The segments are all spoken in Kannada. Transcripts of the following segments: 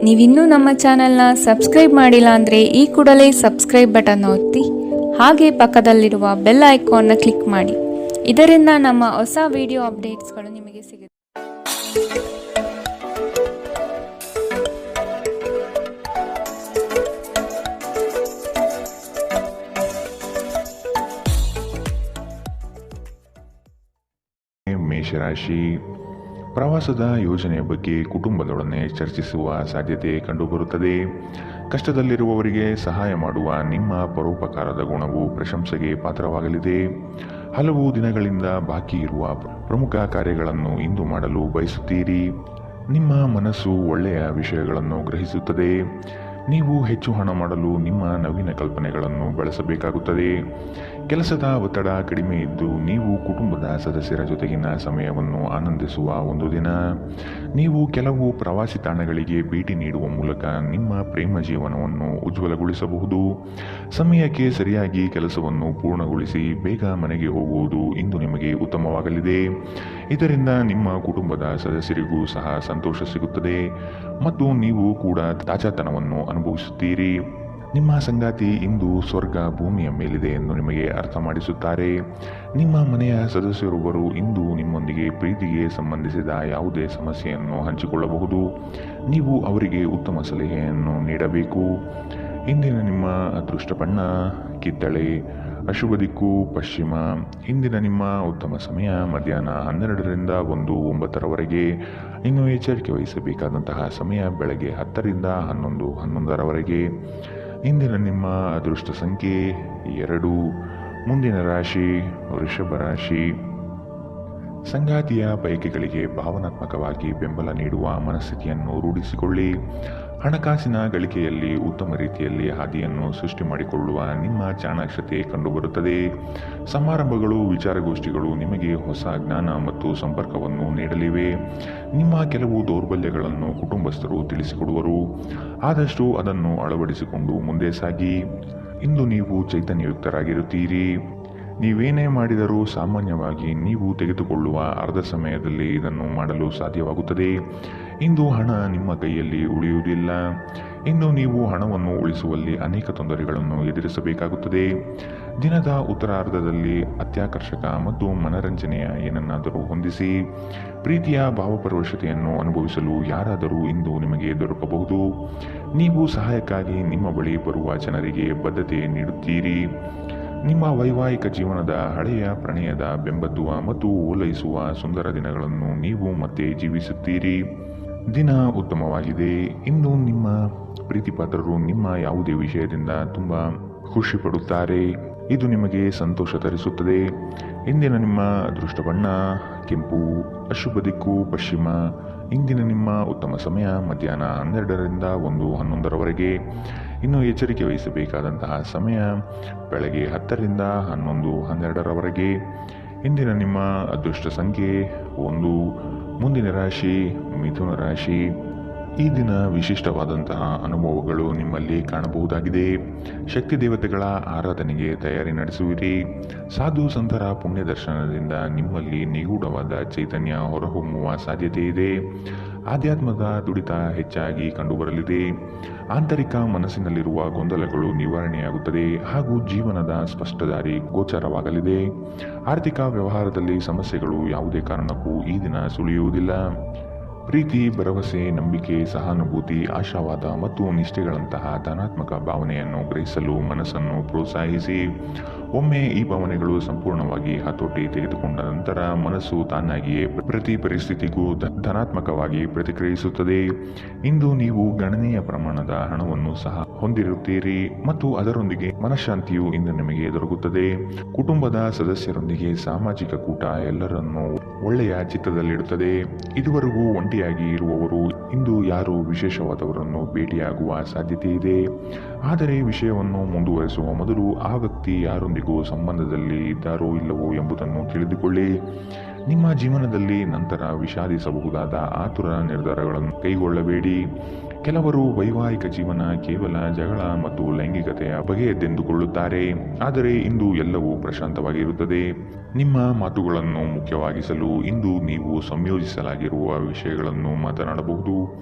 ನೀವಿನ್ನೂ ನಮ್ಮ ಚಾನೆಲ್ನ ಸಬ್ಸ್ಕ್ರೈಬ್ ಮಾಡಿಲ್ಲ ಅಂದರೆ ಈ ಕೂಡಲೇ ಸಬ್ಸ್ಕ್ರೈಬ್ ಬಟನ್ ಒತ್ತಿ ಹಾಗೆ ಪಕ್ಕದಲ್ಲಿರುವ ಬೆಲ್ ಐಕಾನ್ನ ಕ್ಲಿಕ್ ಮಾಡಿ. ಇದರಿಂದ ನಮ್ಮ ಹೊಸ ವಿಡಿಯೋ ಅಪ್ಡೇಟ್ಸ್ಗಳು ನಿಮಗೆ ಸಿಗುತ್ತೆ. ಮೇಷರಾಶಿ, ಪ್ರವಾಸದ ಯೋಜನೆಯ ಬಗ್ಗೆ ಕುಟುಂಬದೊಡನೆ ಚರ್ಚಿಸುವ ಸಾಧ್ಯತೆ ಕಂಡುಬರುತ್ತದೆ. ಕಷ್ಟದಲ್ಲಿರುವವರಿಗೆ ಸಹಾಯ ಮಾಡುವ ನಿಮ್ಮ ಪರೋಪಕಾರದ ಗುಣವು ಪ್ರಶಂಸೆಗೆ ಪಾತ್ರವಾಗಲಿದೆ. ಹಲವು ದಿನಗಳಿಂದ ಬಾಕಿ ಇರುವ ಪ್ರಮುಖ ಕಾರ್ಯಗಳನ್ನು ಇಂದು ಮಾಡಲು ಬಯಸುತ್ತೀರಿ. ನಿಮ್ಮ ಮನಸ್ಸು ಒಳ್ಳೆಯ ವಿಷಯಗಳನ್ನು ಗ್ರಹಿಸುತ್ತದೆ. ನೀವು ಹೆಚ್ಚು ಹಣ ಮಾಡಲು ನಿಮ್ಮ ನವೀನ ಕಲ್ಪನೆಗಳನ್ನು ಬಳಸಬೇಕಾಗುತ್ತದೆ. ಕೆಲಸದ ಒತ್ತಡ ಕಡಿಮೆ ಇದ್ದು ನೀವು ಕುಟುಂಬದ ಸದಸ್ಯರ ಜೊತೆಗಿನ ಸಮಯವನ್ನು ಆನಂದಿಸುವ ಒಂದು ದಿನ. ನೀವು ಕೆಲವು ಪ್ರವಾಸಿ ತಾಣಗಳಿಗೆ ಭೇಟಿ ನೀಡುವ ಮೂಲಕ ನಿಮ್ಮ ಪ್ರೇಮ ಜೀವನವನ್ನು ಉಜ್ವಲಗೊಳಿಸಬಹುದು. ಸಮಯಕ್ಕೆ ಸರಿಯಾಗಿ ಕೆಲಸವನ್ನು ಪೂರ್ಣಗೊಳಿಸಿ ಬೇಗ ಮನೆಗೆ ಹೋಗುವುದು ಇಂದು ನಿಮಗೆ ಉತ್ತಮವಾಗಲಿದೆ. ಇದರಿಂದ ನಿಮ್ಮ ಕುಟುಂಬದ ಸದಸ್ಯರಿಗೂ ಸಹ ಸಂತೋಷ ಸಿಗುತ್ತದೆ ಮತ್ತು ನೀವು ಕೂಡ ತಾಜಾತನವನ್ನು ಅನುಭವಿಸುತ್ತೀರಿ. ನಿಮ್ಮ ಸಂಗಾತಿ ಇಂದು ಸ್ವರ್ಗ ಭೂಮಿಯ ಮೇಲಿದೆ ಎಂದು ನಿಮಗೆ ಅರ್ಥ ಮಾಡಿಸುತ್ತಾರೆ. ನಿಮ್ಮ ಮನೆಯ ಸದಸ್ಯರೊಬ್ಬರು ಇಂದು ನಿಮ್ಮೊಂದಿಗೆ ಪ್ರೀತಿಗೆ ಸಂಬಂಧಿಸಿದ ಯಾವುದೇ ಸಮಸ್ಯೆಯನ್ನು ಹಂಚಿಕೊಳ್ಳಬಹುದು. ನೀವು ಅವರಿಗೆ ಉತ್ತಮ ಸಲಹೆಯನ್ನು ನೀಡಬೇಕು. ಇಂದಿನ ನಿಮ್ಮ ಅದೃಷ್ಟ ಬಣ್ಣ ಕಿತ್ತಳೆ, ಅಶುಭ ದಿಕ್ಕು ಪಶ್ಚಿಮ. ಇಂದಿನ ನಿಮ್ಮ ಉತ್ತಮ ಸಮಯ ಮಧ್ಯಾಹ್ನ 12ರಿಂದ 1:09 ಇನ್ನು ಎಚ್ಚರಿಕೆ ವಹಿಸಬೇಕಾದಂತಹ ಸಮಯ ಬೆಳಗ್ಗೆ 10ರಿಂದ 11:11 ಇಂದಿನ ನಿಮ್ಮ ಅದೃಷ್ಟ ಸಂಖ್ಯೆ 2. ಮುಂದಿನ ರಾಶಿ ವೃಷಭ ರಾಶಿ. ಸಂಗಾತಿಯ ಬಯಕೆಗಳಿಗೆ ಭಾವನಾತ್ಮಕವಾಗಿ ಬೆಂಬಲ ನೀಡುವ ಮನಸ್ಥಿತಿಯನ್ನು ರೂಢಿಸಿಕೊಳ್ಳಿ. ಹಣಕಾಸಿನ ಗಳಿಕೆಯಲ್ಲಿ ಉತ್ತಮ ರೀತಿಯಲ್ಲಿ ಹಾದಿಯನ್ನು ಸೃಷ್ಟಿ ಮಾಡಿಕೊಳ್ಳುವ ನಿಮ್ಮ ಚಾಣಾಕ್ಷತೆ ಕಂಡುಬರುತ್ತದೆ. ಸಮಾರಂಭಗಳು, ವಿಚಾರಗೋಷ್ಠಿಗಳು ನಿಮಗೆ ಹೊಸ ಜ್ಞಾನ ಮತ್ತು ಸಂಪರ್ಕವನ್ನು ನೀಡಲಿವೆ. ನಿಮ್ಮ ಕೆಲವು ದೌರ್ಬಲ್ಯಗಳನ್ನು ಕುಟುಂಬಸ್ಥರು ತಿಳಿಸಿಕೊಡುವರು. ಆದಷ್ಟು ಅದನ್ನು ಅಳವಡಿಸಿಕೊಂಡು ಮುಂದೆ ಸಾಗಿ. ಇಂದು ನೀವು ಚೈತನ್ಯಯುಕ್ತರಾಗಿರುತ್ತೀರಿ. ನೀವೇನೇ ಮಾಡಿದರೂ ಸಾಮಾನ್ಯವಾಗಿ ನೀವು ತೆಗೆದುಕೊಳ್ಳುವ ಅರ್ಧ ಸಮಯದಲ್ಲಿ ಇದನ್ನು ಮಾಡಲು ಸಾಧ್ಯವಾಗುತ್ತದೆ. ಇಂದು ಹಣ ನಿಮ್ಮ ಕೈಯಲ್ಲಿ ಉಳಿಯುವುದಿಲ್ಲ. ಇಂದು ನೀವು ಹಣವನ್ನು ಉಳಿಸುವಲ್ಲಿ ಅನೇಕ ತೊಂದರೆಗಳನ್ನು ಎದುರಿಸಬೇಕಾಗುತ್ತದೆ. ದಿನದ ಉತ್ತರಾರ್ಧದಲ್ಲಿ ಅತ್ಯಾಕರ್ಷಕ ಮತ್ತು ಮನರಂಜನೆಯ ಏನನ್ನಾದರೂ ಹೊಂದಿಸಿ. ಪ್ರೀತಿಯ ಭಾವಪರವಶತೆಯನ್ನು ಅನುಭವಿಸಲು ಯಾರಾದರೂ ಇಂದು ನಿಮಗೆ ದೊರಕಬಹುದು. ನೀವು ಸಹಾಯಕ್ಕಾಗಿ ನಿಮ್ಮ ಬಳಿ ಬರುವ ಜನರಿಗೆ ಬದ್ಧತೆ ನೀಡುತ್ತೀರಿ. ನಿಮ್ಮ ವೈವಾಹಿಕ ಜೀವನದ ಹಳೆಯ ಪ್ರಣಯದ ಬೆಂಬತ್ತುವ ಮತ್ತು ಓಲೈಸುವ ಸುಂದರ ದಿನಗಳನ್ನು ನೀವು ಮತ್ತೆ ಜೀವಿಸುತ್ತೀರಿ. ದಿನ ಉತ್ತಮವಾಗಿದೆ. ಇಂದು ನಿಮ್ಮ ಪ್ರೀತಿಪಾತ್ರರು ನಿಮ್ಮ ಯಾವುದೇ ವಿಷಯದಿಂದ ತುಂಬ ಖುಷಿ ಪಡುತ್ತಾರೆ. ಇದು ನಿಮಗೆ ಸಂತೋಷ ತರಿಸುತ್ತದೆ. ಇಂದಿನ ನಿಮ್ಮ ಅದೃಷ್ಟ ಬಣ್ಣ ಕೆಂಪು, ಅಶುಭ ದಿಕ್ಕು ಪಶ್ಚಿಮ. ಇಂದಿನ ನಿಮ್ಮ ಉತ್ತಮ ಸಮಯ ಮಧ್ಯಾಹ್ನ 12ರಿಂದ 1:11 ಇನ್ನು ಎಚ್ಚರಿಕೆ ವಹಿಸಬೇಕಾದಂತಹ ಸಮಯ ಬೆಳಗ್ಗೆ 10ರಿಂದ 11:12 ಇಂದಿನ ನಿಮ್ಮ ಅದೃಷ್ಟ ಸಂಖ್ಯೆ 1. ಮುಂದಿನ ರಾಶಿ ಮಿಥುನ ರಾಶಿ. ಈ ದಿನ ವಿಶಿಷ್ಟವಾದಂತಹ ಅನುಭವಗಳು ನಿಮ್ಮಲ್ಲಿ ಕಾಣಬಹುದಾಗಿದೆ. ಶಕ್ತಿ ದೇವತೆಗಳ ಆರಾಧನೆಗೆ ತಯಾರಿ ನಡೆಸುವಿರಿ. ಸಾಧು ಸಂತರ ಪುಣ್ಯ ದರ್ಶನದಿಂದ ನಿಮ್ಮಲ್ಲಿ ನಿಗೂಢವಾದ ಚೈತನ್ಯ ಹೊರಹೊಮ್ಮುವ ಸಾಧ್ಯತೆ ಇದೆ. ಆಧ್ಯಾತ್ಮದ ತುಡಿತ ಹೆಚ್ಚಾಗಿ ಕಂಡುಬರಲಿದೆ. ಆಂತರಿಕ ಮನಸ್ಸಿನಲ್ಲಿರುವ ಗೊಂದಲಗಳು ನಿವಾರಣೆಯಾಗುತ್ತದೆ ಹಾಗೂ ಜೀವನದ ಸ್ಪಷ್ಟ ದಾರಿ ಗೋಚರವಾಗಲಿದೆ. ಆರ್ಥಿಕ ವ್ಯವಹಾರದಲ್ಲಿ ಸಮಸ್ಯೆಗಳು ಯಾವುದೇ ಕಾರಣಕ್ಕೂ ಈ ದಿನ ಸುಳಿಯುವುದಿಲ್ಲ. ಪ್ರೀತಿ, ಭರವಸೆ, ನಂಬಿಕೆ, ಸಹಾನುಭೂತಿ, ಆಶಾವಾದ ಮತ್ತು ನಿಷ್ಠೆಗಳಂತಹ ಧನಾತ್ಮಕ ಭಾವನೆಯನ್ನು ಗ್ರಹಿಸಲು ಮನಸ್ಸನ್ನು ಪ್ರೋತ್ಸಾಹಿಸಿ. ಒಮ್ಮೆ ಈ ಭಾವನೆಗಳು ಸಂಪೂರ್ಣವಾಗಿ ಹತೋಟಿ ತೆಗೆದುಕೊಂಡ ನಂತರ ಮನಸ್ಸು ತಾನಾಗಿಯೇ ಪ್ರತಿ ಪರಿಸ್ಥಿತಿಗೂ ಧನಾತ್ಮಕವಾಗಿ ಪ್ರತಿಕ್ರಿಯಿಸುತ್ತದೆ. ಇಂದು ನೀವು ಗಣನೀಯ ಪ್ರಮಾಣದ ಹಣವನ್ನು ಸಹ ಹೊಂದಿರುತ್ತೀರಿ ಮತ್ತು ಅದರೊಂದಿಗೆ ಮನಃಶಾಂತಿಯು ಇಂದು ನಿಮಗೆ ದೊರಕುತ್ತದೆ. ಕುಟುಂಬದ ಸದಸ್ಯರೊಂದಿಗೆ ಸಾಮಾಜಿಕ ಕೂಟ ಎಲ್ಲರನ್ನೂ ಒಳ್ಳೆಯ ಚಿತ್ತದಲ್ಲಿಡುತ್ತದೆ. ಇದುವರೆಗೂ ಒಂಟಿಯಾಗಿ ಇರುವವರು ಇಂದು ಯಾರು ವಿಶೇಷವಾದವರನ್ನು ಭೇಟಿಯಾಗುವ ಸಾಧ್ಯತೆ ಇದೆ. ಆದರೆ ವಿಷಯವನ್ನು ಮುಂದುವರಿಸುವ ಮೊದಲು ಆ ವ್ಯಕ್ತಿ ಯಾರೊಂದಿಗೂ ಸಂಬಂಧದಲ್ಲಿ ಇದ್ದಾರೋ ಇಲ್ಲವೋ ಎಂಬುದನ್ನು ತಿಳಿದುಕೊಳ್ಳಿ. ನಿಮ್ಮ ಜೀವನದಲ್ಲಿ ನಂತರ ವಿಷಾದಿಸಬಹುದಾದ ಆತುರ ನಿರ್ಧಾರಗಳನ್ನು ಕೈಗೊಳ್ಳಬೇಡಿ. ಕೆಲವರು ವೈವಾಹಿಕ ಜೀವನ ಕೇವಲ ಜಗಳ ಮತ್ತು ಲೈಂಗಿಕತೆಯ ಬಗೆಯದ್ದೆಂದುಕೊಳ್ಳುತ್ತಾರೆ, ಆದರೆ ಇಂದು ಎಲ್ಲವೂ ಪ್ರಶಾಂತವಾಗಿರುತ್ತದೆ. ನಿಮ್ಮ ಮಾತುಗಳನ್ನು ಮುಖ್ಯವಾಗಿಸಲು ಇಂದು ನೀವು ಸಂಯೋಜಿಸಲಾಗಿರುವ ವಿಷಯಗಳನ್ನು ಮಾತನಾಡಬಹುದು.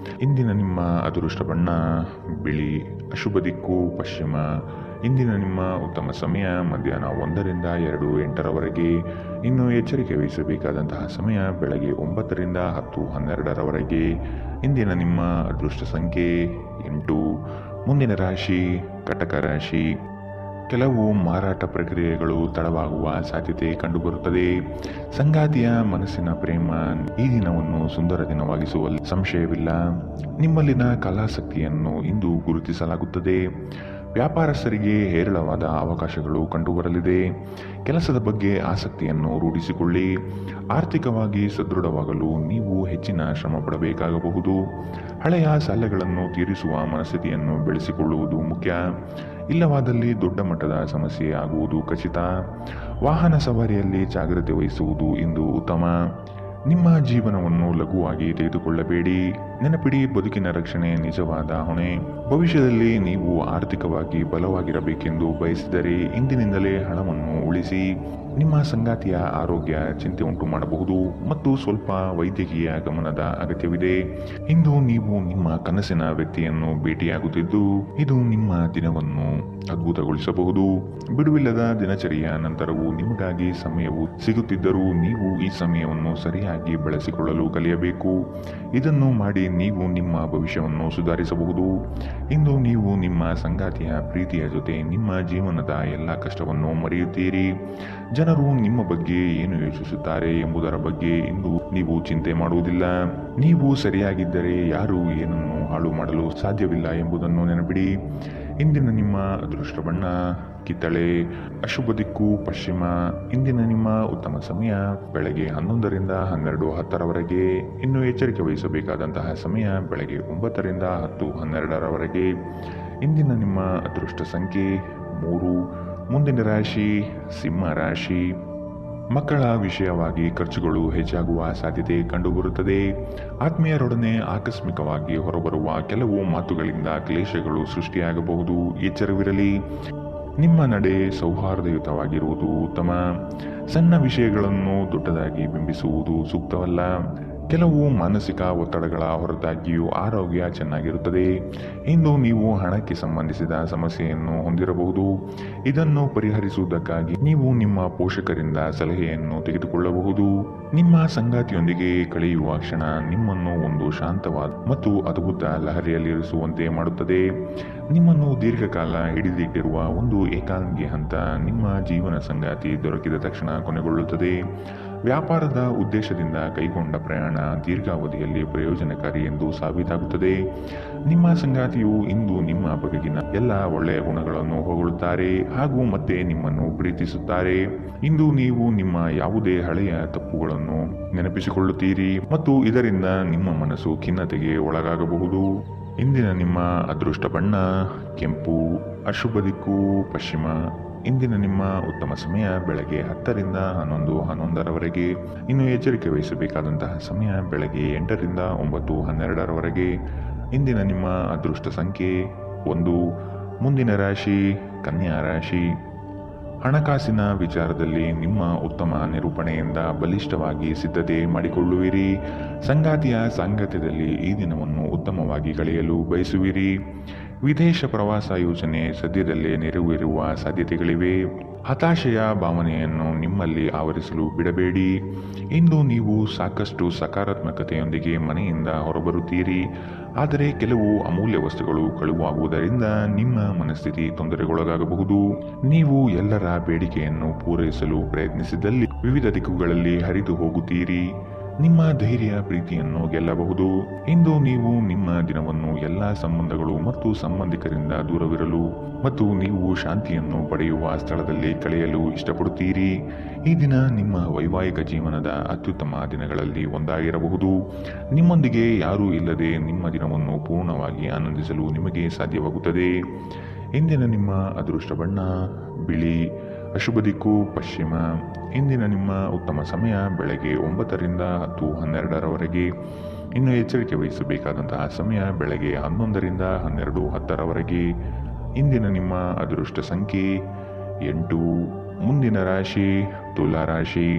ಇಂದಿನ ನಿಮ್ಮ ಅದೃಷ್ಟ ಬಣ್ಣ ಬಿಳಿ, ಅಶುಭ ದಿಕ್ಕು ಪಶ್ಚಿಮ. ಇಂದಿನ ನಿಮ್ಮ ಉತ್ತಮ ಸಮಯ ಮಧ್ಯಾಹ್ನ 1ರಿಂದ 2:08ರವರೆಗೆ. ಇನ್ನು ಎಚ್ಚರಿಕೆ ವಹಿಸಬೇಕಾದಂತಹ ಸಮಯ ಬೆಳಗ್ಗೆ 9ರಿಂದ 10:12ರವರೆಗೆ. ಇಂದಿನ ನಿಮ್ಮ ಅದೃಷ್ಟ ಸಂಖ್ಯೆ 8. ಮುಂದಿನ ರಾಶಿ ಕಟಕ ರಾಶಿ. ಕೆಲವು ಮಾರಾಟ ಪ್ರಕ್ರಿಯೆಗಳು ತಡವಾಗುವ ಸಾಧ್ಯತೆ ಕಂಡುಬರುತ್ತದೆ. ಸಂಗಾತಿಯ ಮನಸ್ಸಿನ ಪ್ರೇಮ ಈ ದಿನವನ್ನು ಸುಂದರ ದಿನವಾಗಿಸುವಲ್ಲಿ ಸಂಶಯವಿಲ್ಲ. ನಿಮ್ಮಲ್ಲಿನ ಕಲಾಸಕ್ತಿಯನ್ನು ಇಂದು ಗುರುತಿಸಲಾಗುತ್ತದೆ. ವ್ಯಾಪಾರಸ್ಥರಿಗೆ ಹೇರಳವಾದ ಅವಕಾಶಗಳು ಕಂಡುಬರಲಿದೆ. ಕೆಲಸದ ಬಗ್ಗೆ ಆಸಕ್ತಿಯನ್ನು ರೂಢಿಸಿಕೊಳ್ಳಿ. ಆರ್ಥಿಕವಾಗಿ ಸದೃಢವಾಗಲು ನೀವು ಹೆಚ್ಚಿನ ಶ್ರಮ ಪಡಬೇಕಾಗಬಹುದು. ಹಳೆಯ ಸಾಲಗಳನ್ನು ತೀರಿಸುವ ಮನಸ್ಥಿತಿಯನ್ನು ಬೆಳೆಸಿಕೊಳ್ಳುವುದು ಮುಖ್ಯ. ಇಲ್ಲವಾದಲ್ಲಿ ದೊಡ್ಡ ಮಟ್ಟದ ಸಮಸ್ಯೆ ಆಗುವುದು ಖಚಿತ. ವಾಹನ ಸವಾರಿಯಲ್ಲಿ ಜಾಗ್ರತೆ ವಹಿಸುವುದು ಇಂದು ಉತ್ತಮ. ನಿಮ್ಮ ಜೀವನವನ್ನು ಲಘುವಾಗಿ ತೆಗೆದುಕೊಳ್ಳಬೇಡಿ. ನೆನಪಿಡಿ, ಬದುಕಿನ ರಕ್ಷಣೆ ನಿಜವಾದ ಹೊಣೆ. ಭವಿಷ್ಯದಲ್ಲಿ ನೀವು ಆರ್ಥಿಕವಾಗಿ ಬಲವಾಗಿರಬೇಕೆಂದು ಬಯಸಿದರೆ ಇಂದಿನಿಂದಲೇ ಹಣವನ್ನು ಉಳಿಸಿ. ನಿಮ್ಮ ಸಂಗಾತಿಯ ಆರೋಗ್ಯ ಚಿಂತೆ ಉಂಟು ಮಾಡಬಹುದು ಮತ್ತು ಸ್ವಲ್ಪ ವೈದ್ಯಕೀಯ ಗಮನದ ಅಗತ್ಯವಿದೆ. ಇಂದು ನೀವು ನಿಮ್ಮ ಕನಸಿನ ವ್ಯಕ್ತಿಯನ್ನು ಭೇಟಿಯಾಗುತ್ತಿದ್ದು ಇದು ನಿಮ್ಮ ದಿನವನ್ನು ಅದ್ಭುತಗೊಳಿಸಬಹುದು. ಬಿಡುವಿಲ್ಲದ ದಿನಚರಿಯ ನಂತರವೂ ನಿಮಗಾಗಿ ಸಮಯವು ಸಿಗುತ್ತಿದ್ದರೂ ನೀವು ಈ ಸಮಯವನ್ನು ಸರಿಯಾಗಿ ಬಳಸಿಕೊಳ್ಳಲು ಕಲಿಯಬೇಕು. ಇದನ್ನು ಮಾಡಿ ನೀವು ನಿಮ್ಮ ಭವಿಷ್ಯವನ್ನು ಸುಧಾರಿಸಬಹುದು. ಇಂದು ನೀವು ನಿಮ್ಮ ಸಂಗಾತಿಯ ಪ್ರೀತಿಯ ಜೊತೆ ನಿಮ್ಮ ಜೀವನದ ಎಲ್ಲ ಕಷ್ಟವನ್ನು ಮರೆಯುತ್ತೀರಿ. ಜನರು ನಿಮ್ಮ ಬಗ್ಗೆ ಏನು ಯೋಚಿಸುತ್ತಾರೆ ಎಂಬುದರ ಬಗ್ಗೆ ಇಂದು ನೀವು ಚಿಂತೆ ಮಾಡುವುದಿಲ್ಲ. ನೀವು ಸರಿಯಾಗಿದ್ದರೆ ಯಾರು ಏನನ್ನು ಹಾಳು ಮಾಡಲು ಸಾಧ್ಯವಿಲ್ಲ ಎಂಬುದನ್ನು ನೆನಪಿಡಿ. ಇಂದಿನ ನಿಮ್ಮ ಅದೃಷ್ಟ ಬಣ್ಣ ಕಿತ್ತಳೆ, ಅಶುಭ ದಿಕ್ಕು ಪಶ್ಚಿಮ. ಇಂದಿನ ನಿಮ್ಮ ಉತ್ತಮ ಸಮಯ ಬೆಳಗ್ಗೆ 11ರಿಂದ 12:10ರವರೆಗೆ. ಇನ್ನು ಎಚ್ಚರಿಕೆ ವಹಿಸಬೇಕಾದಂತಹ ಸಮಯ ಬೆಳಗ್ಗೆ 9ರಿಂದ 10:12ರವರೆಗೆ. ಇಂದಿನ ನಿಮ್ಮ ಅದೃಷ್ಟ ಸಂಖ್ಯೆ 3. ಮುಂದಿನ ರಾಶಿ ಸಿಂಹ ರಾಶಿ. ಮಕ್ಕಳ ವಿಷಯವಾಗಿ ಖರ್ಚುಗಳು ಹೆಚ್ಚಾಗುವ ಸಾಧ್ಯತೆ ಕಂಡುಬರುತ್ತದೆ. ಆತ್ಮೀಯರೊಡನೆ ಆಕಸ್ಮಿಕವಾಗಿ ಹೊರಬರುವ ಕೆಲವು ಮಾತುಗಳಿಂದ ಕ್ಲೇಶಗಳು ಸೃಷ್ಟಿಯಾಗಬಹುದು. ಎಚ್ಚರವಿರಲಿ. ನಿಮ್ಮ ನಡೆ ಸೌಹಾರ್ದಯುತವಾಗಿರುವುದು ಉತ್ತಮ. ಸಣ್ಣ ವಿಷಯಗಳನ್ನು ದೊಡ್ಡದಾಗಿ ಬಿಂಬಿಸುವುದು ಸೂಕ್ತವಲ್ಲ. ಕೆಲವು ಮಾನಸಿಕ ಒತ್ತಡಗಳ ಹೊರತಾಗಿಯೂ ಆರೋಗ್ಯ ಚೆನ್ನಾಗಿರುತ್ತದೆ. ಇಂದು ನೀವು ಹಣಕ್ಕೆ ಸಂಬಂಧಿಸಿದ ಸಮಸ್ಯೆಯನ್ನು ಹೊಂದಿರಬಹುದು. ಇದನ್ನು ಪರಿಹರಿಸುವುದಕ್ಕಾಗಿ ನೀವು ನಿಮ್ಮ ಪೋಷಕರಿಂದ ಸಲಹೆಯನ್ನು ತೆಗೆದುಕೊಳ್ಳಬಹುದು. ನಿಮ್ಮ ಸಂಗಾತಿಯೊಂದಿಗೆ ಕಳೆಯುವ ಕ್ಷಣ ನಿಮ್ಮನ್ನು ಒಂದು ಶಾಂತವಾದ ಮತ್ತು ಅದ್ಭುತ ಲಹರಿಯಲ್ಲಿರಿಸುವಂತೆ ಮಾಡುತ್ತದೆ. ನಿಮ್ಮನ್ನು ದೀರ್ಘಕಾಲ ಹಿಡಿದಿಟ್ಟಿರುವ ಒಂದು ಏಕಾಂಗಿ ಹಂತ ನಿಮ್ಮ ಜೀವನ ಸಂಗಾತಿ ದೊರಕಿದ ತಕ್ಷಣ ಕೊನೆಗೊಳ್ಳುತ್ತದೆ. ವ್ಯಾಪಾರದ ಉದ್ದೇಶದಿಂದ ಕೈಗೊಂಡ ಪ್ರಯಾಣ ದೀರ್ಘಾವಧಿಯಲ್ಲಿ ಪ್ರಯೋಜನಕಾರಿ ಎಂದು ಸಾಬೀತಾಗುತ್ತದೆ. ನಿಮ್ಮ ಸಂಗಾತಿಯು ಇಂದು ನಿಮ್ಮ ಬಗೆಗಿನ ಎಲ್ಲ ಒಳ್ಳೆಯ ಗುಣಗಳನ್ನು ಹೊಗಳುತ್ತಾರೆ ಹಾಗೂ ಮತ್ತೆ ನಿಮ್ಮನ್ನು ಪ್ರೀತಿಸುತ್ತಾರೆ. ಇಂದು ನೀವು ನಿಮ್ಮ ಯಾವುದೇ ಹಳೆಯ ತಪ್ಪುಗಳನ್ನು ನೆನಪಿಸಿಕೊಳ್ಳುತ್ತೀರಿ ಮತ್ತು ಇದರಿಂದ ನಿಮ್ಮ ಮನಸ್ಸು ಖಿನ್ನತೆಗೆ ಒಳಗಾಗಬಹುದು. ಇಂದಿನ ನಿಮ್ಮ ಅದೃಷ್ಟ ಬಣ್ಣ ಕೆಂಪು, ಅಶುಭ ದಿಕ್ಕು ಪಶ್ಚಿಮ. ಇಂದಿನ ನಿಮ್ಮ ಉತ್ತಮ ಸಮಯ ಬೆಳಗ್ಗೆ 10ರಿಂದ 11:11ರವರೆಗೆ. ಇನ್ನು ಎಚ್ಚರಿಕೆ ವಹಿಸಬೇಕಾದಂತಹ ಸಮಯ ಬೆಳಗ್ಗೆ 8ರಿಂದ 9:12ರವರೆಗೆ. ಇಂದಿನ ನಿಮ್ಮ ಅದೃಷ್ಟ ಸಂಖ್ಯೆ 1. ಮುಂದಿನ ರಾಶಿ ಕನ್ಯಾ ರಾಶಿ. ಹಣಕಾಸಿನ ವಿಚಾರದಲ್ಲಿ ನಿಮ್ಮ ಉತ್ತಮ ನಿರೂಪಣೆಯಿಂದ ಬಲಿಷ್ಠವಾಗಿ ಸಿದ್ಧತೆ ಮಾಡಿಕೊಳ್ಳುವಿರಿ. ಸಂಗಾತಿಯ ಸಾಂಗತ್ಯದಲ್ಲಿ ಈ ದಿನವನ್ನು ಉತ್ತಮವಾಗಿ ಕಳೆಯಲು ಬಯಸುವಿರಿ. ವಿದೇಶ ಪ್ರವಾಸ ಯೋಜನೆ ಸದ್ಯದಲ್ಲೇ ನೆರವೇರುವ ಸಾಧ್ಯತೆಗಳಿವೆ. ಹತಾಶೆಯ ಭಾವನೆಯನ್ನು ನಿಮ್ಮಲ್ಲಿ ಆವರಿಸಲು ಬಿಡಬೇಡಿ. ಇಂದು ನೀವು ಸಾಕಷ್ಟು ಸಕಾರಾತ್ಮಕತೆಯೊಂದಿಗೆ ಮನೆಯಿಂದ ಹೊರಬರುತ್ತೀರಿ. ಆದರೆ ಕೆಲವು ಅಮೂಲ್ಯ ವಸ್ತುಗಳು ಕಳುವಾಗುವುದರಿಂದ ನಿಮ್ಮ ಮನಸ್ಥಿತಿ ತೊಂದರೆಗೊಳಗಾಗಬಹುದು. ನೀವು ಎಲ್ಲರ ಬೇಡಿಕೆಯನ್ನು ಪೂರೈಸಲು ಪ್ರಯತ್ನಿಸಿದಲ್ಲಿ ವಿವಿಧ ದಿಕ್ಕುಗಳಲ್ಲಿ ಹರಿದು ಹೋಗುತ್ತೀರಿ. ನಿಮ್ಮ ಧೈರ್ಯ ಪ್ರೀತಿಯನ್ನು ಗೆಲ್ಲಬಹುದು. ಇಂದು ನೀವು ನಿಮ್ಮ ದಿನವನ್ನು ಎಲ್ಲ ಸಂಬಂಧಗಳು ಮತ್ತು ಸಂಬಂಧಿಕರಿಂದ ದೂರವಿರಲು ಮತ್ತು ನೀವು ಶಾಂತಿಯನ್ನು ಪಡೆಯುವ ಸ್ಥಳದಲ್ಲಿ ಕಳೆಯಲು ಇಷ್ಟಪಡುತ್ತೀರಿ. ಈ ದಿನ ನಿಮ್ಮ ವೈವಾಹಿಕ ಜೀವನದ ಅತ್ಯುತ್ತಮ ದಿನಗಳಲ್ಲಿ ಒಂದಾಗಿರಬಹುದು. ನಿಮ್ಮೊಂದಿಗೆ ಯಾರೂ ಇಲ್ಲದೆ ನಿಮ್ಮ ದಿನವನ್ನು ಪೂರ್ಣವಾಗಿ ಆನಂದಿಸಲು ನಿಮಗೆ ಸಾಧ್ಯವಾಗುತ್ತದೆ. ಇಂದಿನ ನಿಮ್ಮ ಅದೃಷ್ಟ ಬಣ್ಣ ಬಿಳಿ, ಅಶುಭ ದಿಕ್ಕು ಪಶ್ಚಿಮ. ಇಂದಿನ ನಿಮ್ಮ ಉತ್ತಮ ಸಮಯ ಬೆಳಗ್ಗೆ 9ರಿಂದ 10:12ರವರೆಗೆ. ಇನ್ನು ಎಚ್ಚರಿಕೆ ವಹಿಸಬೇಕಾದಂತಹ ಸಮಯ ಬೆಳಗ್ಗೆ 11ರಿಂದ 12:10ರವರೆಗೆ. ಇಂದಿನ ನಿಮ್ಮ ಅದೃಷ್ಟ ಸಂಖ್ಯೆ 8. ಮುಂದಿನ ರಾಶಿ ತುಲಾ ರಾಶಿ.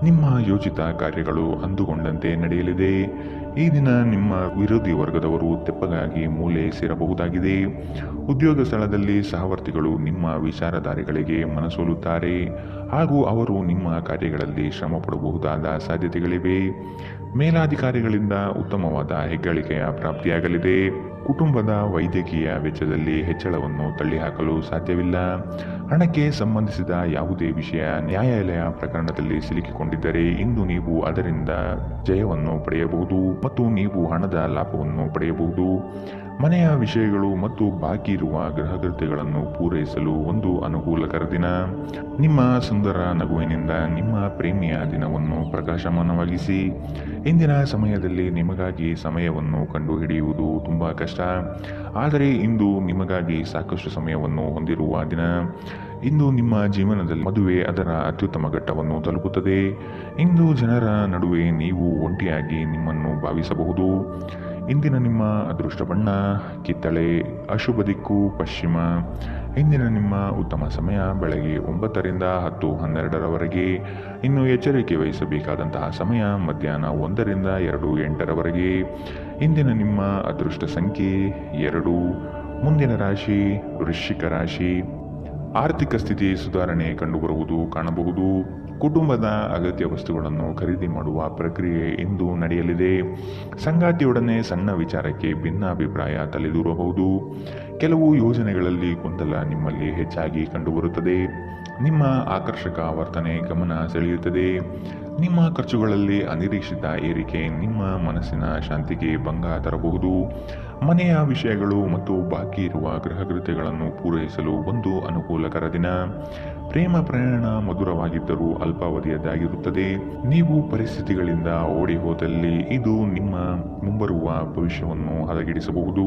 ನಿಮ್ಮ ಯೋಚಿತ ಕಾರ್ಯಗಳು ಅಂದುಕೊಂಡಂತೆ ನಡೆಯಲಿದೆ. ಈ ದಿನ ನಿಮ್ಮ ವಿರೋಧಿ ವರ್ಗದವರು ತೆಪ್ಪಗಾಗಿ ಮೂಲೆ ಸೇರಬಹುದಾಗಿದೆ. ಉದ್ಯೋಗ ಸ್ಥಳದಲ್ಲಿ ಸಹವರ್ತಿಗಳು ನಿಮ್ಮ ವಿಚಾರಧಾರೆಗಳಿಗೆ ಮನಸೋಲುತ್ತಾರೆ ಹಾಗೂ ಅವರು ನಿಮ್ಮ ಕಾರ್ಯಗಳಲ್ಲಿ ಶ್ರಮ ಪಡಬಹುದಾದ ಸಾಧ್ಯತೆಗಳಿವೆ. ಮೇಲಾಧಿಕಾರಿಗಳಿಂದ ಉತ್ತಮವಾದ ಹೆಗ್ಗಳಿಕೆಯ ಪ್ರಾಪ್ತಿಯಾಗಲಿದೆ. ಕುಟುಂಬದ ವೈದ್ಯಕೀಯ ವೆಚ್ಚದಲ್ಲಿ ಹೆಚ್ಚಳವನ್ನು ತಳ್ಳಿಹಾಕಲು ಸಾಧ್ಯವಿಲ್ಲ. ಹಣಕ್ಕೆ ಸಂಬಂಧಿಸಿದ ಯಾವುದೇ ವಿಷಯ ನ್ಯಾಯಾಲಯ ಪ್ರಕರಣದಲ್ಲಿ ಸಿಲುಕಿಕೊಂಡಿದ್ದರೆ ಇಂದು ನೀವು ಅದರಿಂದ ಜಯವನ್ನು ಪಡೆಯಬಹುದು ಮತ್ತು ನೀವು ಹಣದ ಲಾಭವನ್ನು ಪಡೆಯಬಹುದು. ಮನೆಯ ವಿಷಯಗಳು ಮತ್ತು ಬಾಕಿ ಇರುವ ಗೃಹಕೃತ್ಯಗಳನ್ನು ಪೂರೈಸಲು ಒಂದು ಅನುಕೂಲಕರ ದಿನ. ನಿಮ್ಮ ಸುಂದರ ನಗುವಿನಿಂದ ನಿಮ್ಮ ಪ್ರೇಮಿಯ ದಿನವನ್ನು ಪ್ರಕಾಶಮಾನವಾಗಿಸಿ. ಇಂದಿನ ಸಮಯದಲ್ಲಿ ನಿಮಗಾಗಿ ಸಮಯವನ್ನು ಕಂಡುಹಿಡಿಯುವುದು ತುಂಬ ಕಷ್ಟ, ಆದರೆ ಇಂದು ನಿಮಗಾಗಿ ಸಾಕಷ್ಟು ಸಮಯವನ್ನು ಹೊಂದಿರುವ ದಿನ. ಇಂದು ನಿಮ್ಮ ಜೀವನದಲ್ಲಿ ಮದುವೆ ಅದರ ಅತ್ಯುತ್ತಮ ಘಟ್ಟವನ್ನು ತಲುಪುತ್ತದೆ. ಇಂದು ಜನರ ನಡುವೆ ನೀವು ಒಂಟಿಯಾಗಿ ನಿಮ್ಮನ್ನು ಭಾವಿಸಬಹುದು. ಇಂದಿನ ನಿಮ್ಮ ಅದೃಷ್ಟ ಬಣ್ಣ ಕಿತ್ತಳೆ. ಅಶುಭ ದಿಕ್ಕು ಪಶ್ಚಿಮ. ಇಂದಿನ ನಿಮ್ಮ ಉತ್ತಮ ಸಮಯ ಬೆಳಗ್ಗೆ 9ರಿಂದ 10:12ರವರೆಗೆ. ಇನ್ನು ಎಚ್ಚರಿಕೆ ವಹಿಸಬೇಕಾದಂತಹ ಸಮಯ ಮಧ್ಯಾಹ್ನ 1ರಿಂದ 2:08ರವರೆಗೆ. ಇಂದಿನ ನಿಮ್ಮ ಅದೃಷ್ಟ ಸಂಖ್ಯೆ 2. ಮುಂದಿನ ರಾಶಿ ವೃಶ್ಚಿಕ ರಾಶಿ. ಆರ್ಥಿಕ ಸ್ಥಿತಿ ಸುಧಾರಣೆ ಕಂಡುಬರುವುದು ಕಾಣಬಹುದು. ಕುಟುಂಬದ ಅಗತ್ಯ ವಸ್ತುಗಳನ್ನು ಖರೀದಿ ಮಾಡುವ ಪ್ರಕ್ರಿಯೆ ಇಂದು ನಡೆಯಲಿದೆ. ಸಂಗಾತಿಯೊಡನೆ ಸಣ್ಣ ವಿಚಾರಕ್ಕೆ ಭಿನ್ನಾಭಿಪ್ರಾಯ ತಲೆದೂರಬಹುದು. ಕೆಲವು ಯೋಜನೆಗಳಲ್ಲಿ ಗೊಂದಲ ನಿಮ್ಮಲ್ಲಿ ಹೆಚ್ಚಾಗಿ ಕಂಡುಬರುತ್ತದೆ. ನಿಮ್ಮ ಆಕರ್ಷಕ ವರ್ತನೆ ಗಮನ ಸೆಳೆಯುತ್ತದೆ. ನಿಮ್ಮ ಖರ್ಚುಗಳಲ್ಲಿ ಅನಿರೀಕ್ಷಿತ ಏರಿಕೆ ನಿಮ್ಮ ಮನಸ್ಸಿನ ಶಾಂತಿಗೆ ಭಂಗ ತರಬಹುದು. ಮನೆಯ ವಿಷಯಗಳು ಮತ್ತು ಬಾಕಿ ಇರುವ ಗೃಹಕೃತ್ಯಗಳನ್ನು ಪೂರೈಸಲು ಒಂದು ಅನುಕೂಲಕರ ದಿನ. ಪ್ರೇಮ ಪ್ರಯಾಣ ಮಧುರವಾಗಿದ್ದರೂ ಅಲ್ಪಾವಧಿಯದ್ದಾಗಿರುತ್ತದೆ. ನೀವು ಪರಿಸ್ಥಿತಿಗಳಿಂದ ಓಡಿ ಹೋದಲ್ಲಿ ಇದು ನಿಮ್ಮ ಮುಂಬರುವ ಭವಿಷ್ಯವನ್ನು ಹದಗೆಡಿಸಬಹುದು.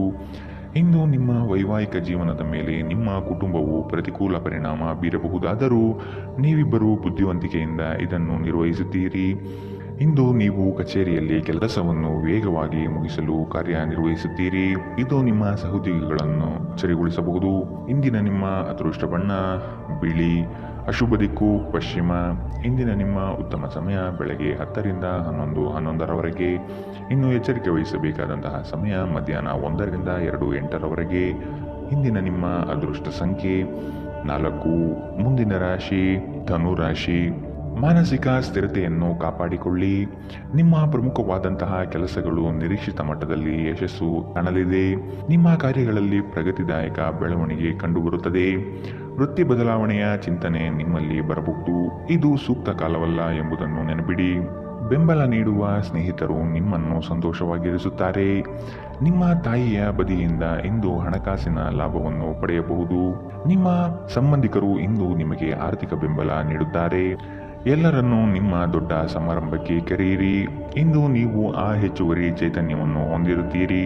ಇಂದು ನಿಮ್ಮ ವೈವಾಹಿಕ ಜೀವನದ ಮೇಲೆ ನಿಮ್ಮ ಕುಟುಂಬವು ಪ್ರತಿಕೂಲ ಪರಿಣಾಮ ಬೀರಬಹುದಾದರೂ ನೀವಿಬ್ಬರು ಬುದ್ಧಿವಂತಿಕೆಯಿಂದ ಇದನ್ನು ನಿರ್ವಹಿಸುತ್ತೀರಿ. ಇಂದು ನೀವು ಕಚೇರಿಯಲ್ಲಿ ಕೆಲಸವನ್ನು ವೇಗವಾಗಿ ಮುಗಿಸಲು ಕಾರ್ಯನಿರ್ವಹಿಸುತ್ತೀರಿ. ಇದು ನಿಮ್ಮ ಸಹೋದ್ಯೋಗಿಗಳನ್ನು ಅಚ್ಚರಿಗೊಳಿಸಬಹುದು. ಇಂದಿನ ನಿಮ್ಮ ಅದೃಷ್ಟ ಬಣ್ಣ ಬಿಳಿ. ಅಶುಭ ದಿಕ್ಕು ಪಶ್ಚಿಮ. ಇಂದಿನ ನಿಮ್ಮ ಉತ್ತಮ ಸಮಯ ಬೆಳಗ್ಗೆ 10ರಿಂದ 11:11ರವರೆಗೆ. ಇನ್ನು ಎಚ್ಚರಿಕೆ ವಹಿಸಬೇಕಾದಂತಹ ಸಮಯ ಮಧ್ಯಾಹ್ನ 1ರಿಂದ 2:08ರವರೆಗೆ. ಇಂದಿನ ನಿಮ್ಮ ಅದೃಷ್ಟ ಸಂಖ್ಯೆ 4. ಮುಂದಿನ ರಾಶಿ ಧನು ರಾಶಿ. ಮಾನಸಿಕ ಸ್ಥಿರತೆಯನ್ನು ಕಾಪಾಡಿಕೊಳ್ಳಿ. ನಿಮ್ಮ ಪ್ರಮುಖವಾದಂತಹ ಕೆಲಸಗಳು ನಿರೀಕ್ಷಿತ ಮಟ್ಟದಲ್ಲಿ ಯಶಸ್ಸು ಕಾಣಲಿದೆ. ನಿಮ್ಮ ಕಾರ್ಯಗಳಲ್ಲಿ ಪ್ರಗತಿದಾಯಕ ಬೆಳವಣಿಗೆ ಕಂಡುಬರುತ್ತದೆ. ವೃತ್ತಿ ಬದಲಾವಣೆಯ ಚಿಂತನೆ ನಿಮ್ಮಲ್ಲಿ ಬರಬಹುದು. ಇದು ಸೂಕ್ತ ಕಾಲವಲ್ಲ ಎಂಬುದನ್ನು ನೆನಪಿಡಿ. ಬೆಂಬಲ ನೀಡುವ ಸ್ನೇಹಿತರು ನಿಮ್ಮನ್ನು ಸಂತೋಷವಾಗಿರಿಸುತ್ತಾರೆ. ನಿಮ್ಮ ತಾಯಿಯ ಬದಿಯಿಂದ ಇಂದು ಹಣಕಾಸಿನ ಲಾಭವನ್ನು ಪಡೆಯಬಹುದು. ನಿಮ್ಮ ಸಂಬಂಧಿಕರು ಇಂದು ನಿಮಗೆ ಆರ್ಥಿಕ ಬೆಂಬಲ ನೀಡುತ್ತಾರೆ. ಎಲ್ಲರನ್ನೂ ನಿಮ್ಮ ದೊಡ್ಡ ಸಮಾರಂಭಕ್ಕೆ ಕರೆಯಿರಿ. ಇಂದು ನೀವು ಆ ಹೆಚ್ಚುವರಿ ಚೈತನ್ಯವನ್ನು ಹೊಂದಿರುತ್ತೀರಿ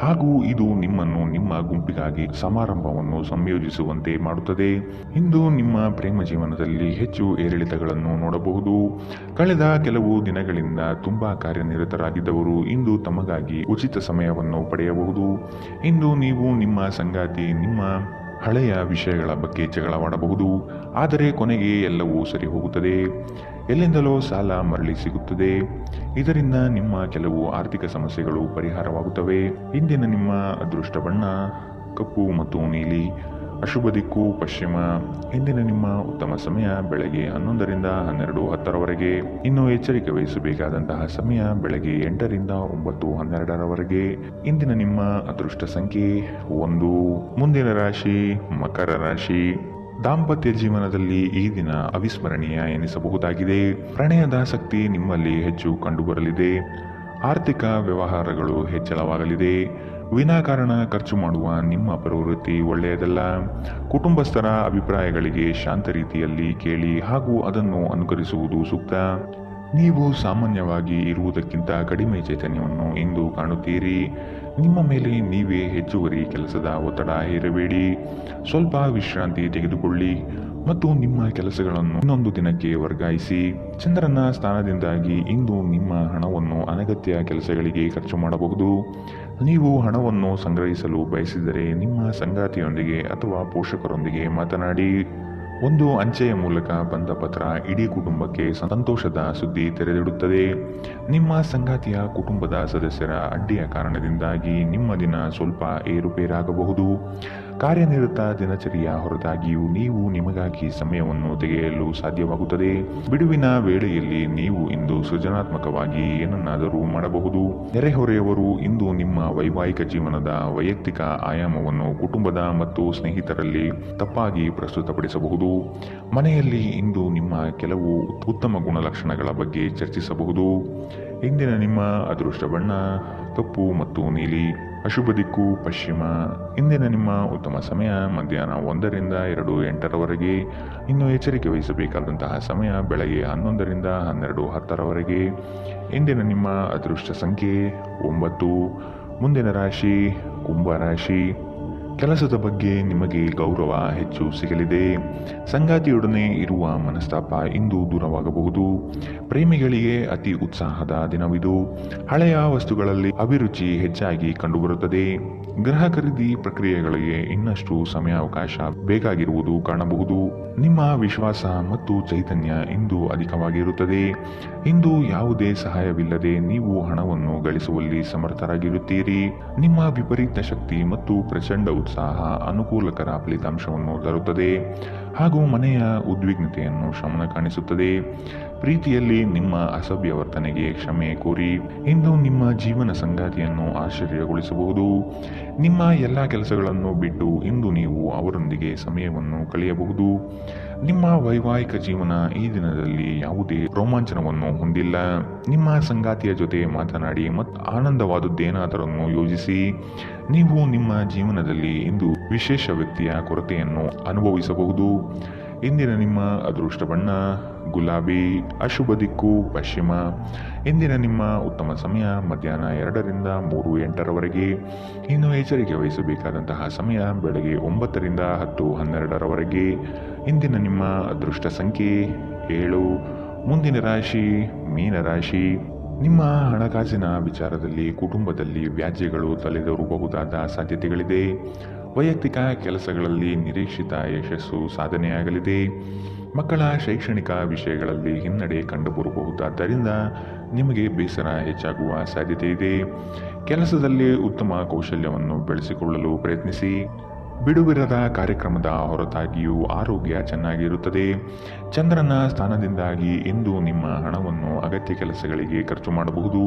ಹಾಗೂ ಇದು ನಿಮ್ಮನ್ನು ನಿಮ್ಮ ಗುಂಪಿಗಾಗಿ ಸಮಾರಂಭವನ್ನು ಸಂಯೋಜಿಸುವಂತೆ ಮಾಡುತ್ತದೆ. ಇಂದು ನಿಮ್ಮ ಪ್ರೇಮ ಜೀವನದಲ್ಲಿ ಹೆಚ್ಚು ಏರಿಳಿತಗಳನ್ನು ನೋಡಬಹುದು. ಕಳೆದ ಕೆಲವು ದಿನಗಳಿಂದ ತುಂಬಾ ಕಾರ್ಯನಿರತರಾಗಿದ್ದವರು ಇಂದು ತಮಗಾಗಿ ಉಚಿತ ಸಮಯವನ್ನು ಪಡೆಯಬಹುದು. ಇಂದು ನೀವು ನಿಮ್ಮ ಸಂಗಾತಿ ನಿಮ್ಮ ಹಳೆಯ ವಿಷಯಗಳ ಬಗ್ಗೆ ಜಗಳವಾಡಬಹುದು, ಆದರೆ ಕೊನೆಗೆ ಎಲ್ಲವೂ ಸರಿ ಹೋಗುತ್ತದೆ. ಎಲ್ಲಿಂದಲೋ ಸಾಲ ಮರಳಿ ಸಿಗುತ್ತದೆ. ಇದರಿಂದ ನಿಮ್ಮ ಕೆಲವು ಆರ್ಥಿಕ ಸಮಸ್ಯೆಗಳು ಪರಿಹಾರವಾಗುತ್ತವೆ. ಇಂದಿನ ನಿಮ್ಮ ಅದೃಷ್ಟ ಬಣ್ಣ ಕಪ್ಪು ಮತ್ತು ನೀಲಿ. ಅಶುಭ ದಿಕ್ಕು ಪಶ್ಚಿಮ. ಇಂದಿನ ನಿಮ್ಮ ಉತ್ತಮ ಸಮಯ ಬೆಳಗ್ಗೆ 11ರಿಂದ 12:10ರವರೆಗೆ. ಇನ್ನು ಎಚ್ಚರಿಕೆ ವಹಿಸಬೇಕಾದಂತಹ ಸಮಯ ಬೆಳಗ್ಗೆ 8ರಿಂದ 9:12ರವರೆಗೆ. ಇಂದಿನ ನಿಮ್ಮ ಅದೃಷ್ಟ ಸಂಖ್ಯೆ 1. ಮುಂದಿನ ರಾಶಿ ಮಕರ ರಾಶಿ. ದಾಂಪತ್ಯ ಜೀವನದಲ್ಲಿ ಈ ದಿನ ಅವಿಸ್ಮರಣೀಯ ಎನಿಸಬಹುದಾಗಿದೆ. ಪ್ರಣಯದಾಸಕ್ತಿ ನಿಮ್ಮಲ್ಲಿ ಹೆಚ್ಚು ಕಂಡುಬರಲಿದೆ. ಆರ್ಥಿಕ ವ್ಯವಹಾರಗಳು ಹೆಚ್ಚಳವಾಗಲಿದೆ. ವಿನಾಕಾರಣ ಖರ್ಚು ಮಾಡುವ ನಿಮ್ಮ ಪ್ರವೃತ್ತಿ ಒಳ್ಳೆಯದಲ್ಲ. ಕುಟುಂಬಸ್ಥರ ಅಭಿಪ್ರಾಯಗಳಿಗೆ ಶಾಂತ ರೀತಿಯಲ್ಲಿ ಕೇಳಿ ಹಾಗೂ ಅದನ್ನು ಅನುಕರಿಸುವುದು ಸೂಕ್ತ. ನೀವು ಸಾಮಾನ್ಯವಾಗಿ ಇರುವುದಕ್ಕಿಂತ ಕಡಿಮೆ ಚೈತನ್ಯವನ್ನು ಇಂದು ಕಾಣುತ್ತೀರಿ. ನಿಮ್ಮ ಮೇಲೆ ನೀವೇ ಹೆಚ್ಚುವರಿ ಕೆಲಸದ ಒತ್ತಡ ಹೇರಬೇಡಿ. ಸ್ವಲ್ಪ ವಿಶ್ರಾಂತಿ ತೆಗೆದುಕೊಳ್ಳಿ. ಮತ್ತು ನಿಮ್ಮ ಕೆಲಸಗಳನ್ನು ಇನ್ನೊಂದು ದಿನಕ್ಕೆ ವರ್ಗಾಯಿಸಿ. ಚಂದ್ರನ ಸ್ಥಾನದಿಂದಾಗಿ ಇಂದು ನಿಮ್ಮ ಹಣವನ್ನು ಅನಗತ್ಯ ಕೆಲಸಗಳಿಗೆ ಖರ್ಚು ಮಾಡಬಹುದು. ನೀವು ಹಣವನ್ನು ಸಂಗ್ರಹಿಸಲು ಬಯಸಿದರೆ ನಿಮ್ಮ ಸಂಗಾತಿಯೊಂದಿಗೆ ಅಥವಾ ಪೋಷಕರೊಂದಿಗೆ ಮಾತನಾಡಿ. ಒಂದು ಅಂಚೆಯ ಮೂಲಕ ಬಂದ ಪತ್ರ ಇಡೀ ಕುಟುಂಬಕ್ಕೆ ಸಂತೋಷದ ಸುದ್ದಿ ತೆರೆದಿಡುತ್ತದೆ. ನಿಮ್ಮ ಸಂಗಾತಿಯ ಕುಟುಂಬದ ಸದಸ್ಯರ ಅಡ್ಡಿಯ ಕಾರಣದಿಂದಾಗಿ ನಿಮ್ಮ ದಿನ ಸ್ವಲ್ಪ ಏರುಪೇರಾಗಬಹುದು. ಕಾರ್ಯನಿರತ ದಿನಚರಿಯ ಹೊರತಾಗಿಯೂ ನೀವು ನಿಮಗಾಗಿ ಸಮಯವನ್ನು ತೆಗೆಯಲು ಸಾಧ್ಯವಾಗುತ್ತದೆ. ಬಿಡುವಿನ ವೇಳೆಯಲ್ಲಿ ನೀವು ಇಂದು ಸೃಜನಾತ್ಮಕವಾಗಿ ಏನನ್ನಾದರೂ ಮಾಡಬಹುದು. ನೆರೆಹೊರೆಯವರು ಇಂದು ನಿಮ್ಮ ವೈವಾಹಿಕ ಜೀವನದ ವೈಯಕ್ತಿಕ ಆಯಾಮವನ್ನು ಕುಟುಂಬದ ಮತ್ತು ಸ್ನೇಹಿತರಲ್ಲಿ ತಪ್ಪಾಗಿ ಪ್ರಸ್ತುತಪಡಿಸಬಹುದು. ಮನೆಯಲ್ಲಿ ಇಂದು ನಿಮ್ಮ ಕೆಲವು ಉತ್ತಮ ಗುಣಲಕ್ಷಣಗಳ ಬಗ್ಗೆ ಚರ್ಚಿಸಬಹುದು. ಇಂದಿನ ನಿಮ್ಮ ಅದೃಷ್ಟ ಬಣ್ಣ ಕಪ್ಪು ಮತ್ತು ನೀಲಿ. ಅಶುಭ ದಿಕ್ಕು ಪಶ್ಚಿಮ. ಇಂದಿನ ನಿಮ್ಮ ಉತ್ತಮ ಸಮಯ ಮಧ್ಯಾಹ್ನ 1 ರಿಂದ 2:08 ಇನ್ನು ಎಚ್ಚರಿಕೆ ವಹಿಸಬೇಕಾದಂತಹ ಸಮಯ ಬೆಳಗ್ಗೆ 11 ರಿಂದ 12:10 ಇಂದಿನ ನಿಮ್ಮ ಅದೃಷ್ಟ ಸಂಖ್ಯೆ 9. ಮುಂದಿನ ರಾಶಿ ಕುಂಭ ರಾಶಿ. ಕೆಲಸದ ಬಗ್ಗೆ ನಿಮಗೆ ಗೌರವ ಹೆಚ್ಚು ಸಿಗಲಿದೆ. ಸಂಗಾತಿಯೊಡನೆ ಇರುವ ಮನಸ್ತಾಪ ಇಂದು ದೂರವಾಗಬಹುದು. ಪ್ರೇಮಿಗಳಿಗೆ ಅತಿ ಉತ್ಸಾಹದ ದಿನವಿದು. ಹಳೆಯ ವಸ್ತುಗಳಲ್ಲಿ ಅಭಿರುಚಿ ಹೆಚ್ಚಾಗಿ ಕಂಡುಬರುತ್ತದೆ. ಗೃಹ ಖರೀದಿ ಪ್ರಕ್ರಿಯೆಗಳಿಗೆ ಇನ್ನಷ್ಟು ಸಮಯಾವಕಾಶ ಬೇಕಾಗಿರುವುದು ಕಾಣಬಹುದು. ನಿಮ್ಮ ವಿಶ್ವಾಸ ಮತ್ತು ಚೈತನ್ಯ ಇಂದು ಅಧಿಕವಾಗಿರುತ್ತದೆ. ಇಂದು ಯಾವುದೇ ಸಹಾಯವಿಲ್ಲದೆ ನೀವು ಹಣವನ್ನು ಗಳಿಸುವಲ್ಲಿ ಸಮರ್ಥರಾಗಿರುತ್ತೀರಿ. ನಿಮ್ಮ ವಿಪರೀತ ಶಕ್ತಿ ಮತ್ತು ಪ್ರಚಂಡ ಉತ್ಸಾಹ ಅನುಕೂಲಕರ ಫಲಿತಾಂಶವನ್ನು ತರುತ್ತದೆ ಹಾಗೂ ಮನೆಯ ಉದ್ವಿಗ್ನತೆಯನ್ನು ಶಮನ ಕಾಣಿಸುತ್ತದೆ. ಪ್ರೀತಿಯಲ್ಲಿ ನಿಮ್ಮ ಅಸಭ್ಯ ವರ್ತನೆಗೆ ಕ್ಷಮೆ ಕೋರಿ. ಇಂದು ನಿಮ್ಮ ಜೀವನ ಸಂಗಾತಿಯನ್ನು ಆಶ್ಚರ್ಯಗೊಳಿಸಬಹುದು. ನಿಮ್ಮ ಎಲ್ಲ ಕೆಲಸಗಳನ್ನು ಬಿಟ್ಟು ಇಂದು ನೀವು ಅವರೊಂದಿಗೆ ಸಮಯವನ್ನು ಕಳೆಯಬಹುದು. ನಿಮ್ಮ ವೈವಾಹಿಕ ಜೀವನ ಈ ದಿನದಲ್ಲಿ ಯಾವುದೇ ರೋಮಾಂಚನವನ್ನು ಹೊಂದಿಲ್ಲ. ನಿಮ್ಮ ಸಂಗಾತಿಯ ಜೊತೆ ಮಾತನಾಡಿ ಮತ್ತು ಆನಂದವಾದದ್ದೇನಾದರನ್ನು ಯೋಜಿಸಿ. ನೀವು ನಿಮ್ಮ ಜೀವನದಲ್ಲಿ ಇಂದು ವಿಶೇಷ ವ್ಯಕ್ತಿಯ ಕೊರತೆಯನ್ನು ಅನುಭವಿಸಬಹುದು. ಇಂದಿನ ನಿಮ್ಮ ಅದೃಷ್ಟ ಬಣ್ಣ ಗುಲಾಬಿ. ಅಶುಭ ದಿಕ್ಕು ಪಶ್ಚಿಮ. ಇಂದಿನ ನಿಮ್ಮ ಉತ್ತಮ ಸಮಯ ಮಧ್ಯಾಹ್ನ 2 ರಿಂದ 3:08 ಇನ್ನು ಎಚ್ಚರಿಕೆ ವಹಿಸಬೇಕಾದಂತಹ ಸಮಯ ಬೆಳಗ್ಗೆ 9 ರಿಂದ 10:12 ಇಂದಿನ ನಿಮ್ಮ ಅದೃಷ್ಟ ಸಂಖ್ಯೆ 7. ಮುಂದಿನ ರಾಶಿ ಮೀನರಾಶಿ. ನಿಮ್ಮ ಹಣಕಾಸಿನ ವಿಚಾರದಲ್ಲಿ ಕುಟುಂಬದಲ್ಲಿ ವ್ಯಾಜ್ಯಗಳು ತಲೆದೋರಬಹುದಾದ ಸಾಧ್ಯತೆಗಳಿದೆ. ವೈಯಕ್ತಿಕ ಕೆಲಸಗಳಲ್ಲಿ ನಿರೀಕ್ಷಿತ ಯಶಸ್ಸು ಸಾಧನೆಯಾಗಲಿದೆ. ಮಕ್ಕಳ ಶೈಕ್ಷಣಿಕ ವಿಷಯಗಳಲ್ಲಿ ಹಿನ್ನಡೆ ಕಂಡುಬರಬಹುದಾದ್ದರಿಂದ ನಿಮಗೆ ಬೇಸರ ಹೆಚ್ಚಾಗುವ ಸಾಧ್ಯತೆ ಇದೆ. ಕೆಲಸದಲ್ಲಿ ಉತ್ತಮ ಕೌಶಲ್ಯವನ್ನು ಬೆಳೆಸಿಕೊಳ್ಳಲು ಪ್ರಯತ್ನಿಸಿ. ಬಿಡುವಿರದ ಕಾರ್ಯಕ್ರಮದ ಹೊರತಾಗಿಯೂ ಆರೋಗ್ಯ ಚೆನ್ನಾಗಿರುತ್ತದೆ. ಚಂದ್ರನ ಸ್ಥಾನದಿಂದಾಗಿ ಇಂದು ನಿಮ್ಮ ಹಣವನ್ನು ಅಗತ್ಯ ಕೆಲಸಗಳಿಗೆ ಖರ್ಚು ಮಾಡಬಹುದು.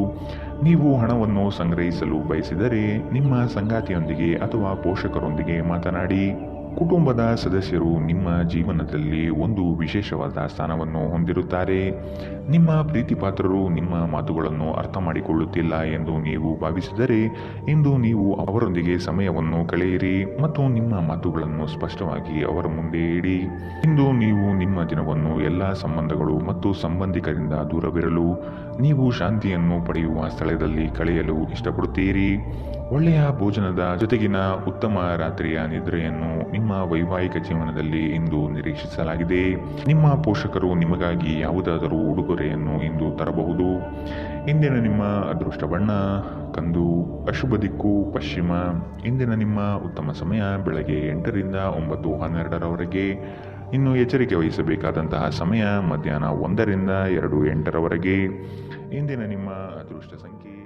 ನೀವು ಹಣವನ್ನು ಸಂಗ್ರಹಿಸಲು ಬಯಸಿದರೆ ನಿಮ್ಮ ಸಂಗಾತಿಯೊಂದಿಗೆ ಅಥವಾ ಪೋಷಕರೊಂದಿಗೆ ಮಾತನಾಡಿ. ಕುಟುಂಬದ ಸದಸ್ಯರು ನಿಮ್ಮ ಜೀವನದಲ್ಲಿ ಒಂದು ವಿಶೇಷವಾದ ಸ್ಥಾನವನ್ನು ಹೊಂದಿರುತ್ತಾರೆ. ನಿಮ್ಮ ಪ್ರೀತಿಪಾತ್ರರು ನಿಮ್ಮ ಮಾತುಗಳನ್ನು ಅರ್ಥ ಮಾಡಿಕೊಳ್ಳುತ್ತಿಲ್ಲ ಎಂದು ನೀವು ಭಾವಿಸಿದರೆ ಇಂದು ನೀವು ಅವರೊಂದಿಗೆ ಸಮಯವನ್ನು ಕಳೆಯಿರಿ ಮತ್ತು ನಿಮ್ಮ ಮಾತುಗಳನ್ನು ಸ್ಪಷ್ಟವಾಗಿ ಅವರ ಮುಂದೆ ಇಡಿ. ಇಂದು ನೀವು ನಿಮ್ಮ ದಿನವನ್ನು ಎಲ್ಲ ಸಂಬಂಧಗಳು ಮತ್ತು ಸಂಬಂಧಿಕರಿಂದ ದೂರವಿರಲು ನೀವು ಶಾಂತಿಯನ್ನು ಪಡೆಯುವ ಸ್ಥಳದಲ್ಲಿ ಕಳೆಯಲು ಇಷ್ಟಪಡುತ್ತೀರಿ. ಒಳ್ಳೆಯ ಭೋಜನದ ಜೊತೆಗಿನ ಉತ್ತಮ ರಾತ್ರಿಯ ನಿದ್ರೆಯನ್ನು ನಿಮ್ಮ ವೈವಾಹಿಕ ಜೀವನದಲ್ಲಿ ಇಂದು ನಿರೀಕ್ಷಿಸಲಾಗಿದೆ. ನಿಮ್ಮ ಪೋಷಕರು ನಿಮಗಾಗಿ ಯಾವುದಾದರೂ ಉಡುಗೊರೆಯನ್ನು ಇಂದು ತರಬಹುದು. ಇಂದಿನ ನಿಮ್ಮ ಅದೃಷ್ಟ ಬಣ್ಣ ಕಂದು. ಅಶುಭ ದಿಕ್ಕು ಪಶ್ಚಿಮ. ಇಂದಿನ ನಿಮ್ಮ ಉತ್ತಮ ಸಮಯ ಬೆಳಗ್ಗೆ 8 ರಿಂದ 9:12 ಇನ್ನು ಎಚ್ಚರಿಕೆ ವಹಿಸಬೇಕಾದಂತಹ ಸಮಯ ಮಧ್ಯಾಹ್ನ 1 ರಿಂದ 2:08 ಇಂದಿನ ನಿಮ್ಮ ಅದೃಷ್ಟ ಸಂಖ್ಯೆ